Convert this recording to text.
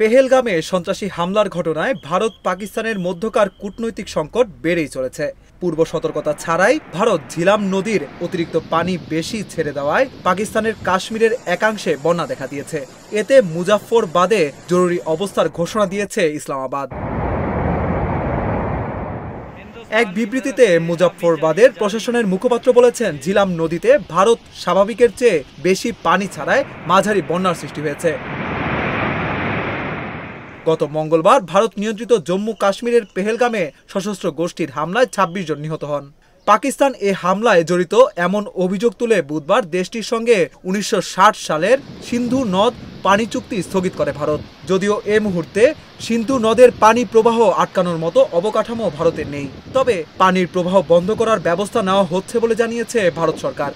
পেহেলগামে সন্ত্রাসী হামলার ঘটনায় ভারত পাকিস্তানের মধ্যকার কূটনৈতিক সংকট বেড়েই চলেছে। পূর্ব সতর্কতা ছাড়াই ভারত ঝিলাম নদীর অতিরিক্ত পানি বেশি ছেড়ে দেওয়ায় পাকিস্তানের কাশ্মীরের একাংশে বন্যা দেখা দিয়েছে। এতে মুজাফফরবাদে জরুরি অবস্থার ঘোষণা দিয়েছে ইসলামাবাদ। এক বিবৃতিতে মুজাফফরবাদের প্রশাসনের মুখপাত্র বলেছেন, ঝিলাম নদীতে ভারত স্বাভাবিকের চেয়ে বেশি পানি ছাড়ায় মাঝারি বন্যার সৃষ্টি হয়েছে। গত মঙ্গলবার ভারত নিয়ন্ত্রিত জম্মু কাশ্মীরের পেহেলগামে সশস্ত্র গোষ্ঠীর হামলায় ২৬ জন নিহত হন। পাকিস্তান এ হামলায় জড়িত এমন অভিযোগ তুলে বুধবার দেশটির সঙ্গে ১৯৬০ সালের সিন্ধু নদ পানি চুক্তি স্থগিত করে ভারত। যদিও এ মুহূর্তে সিন্ধু নদের পানি প্রবাহ আটকানোর মতো অবকাঠামো ভারতের নেই, তবে পানির প্রবাহ বন্ধ করার ব্যবস্থা নেওয়া হচ্ছে বলে জানিয়েছে ভারত সরকার।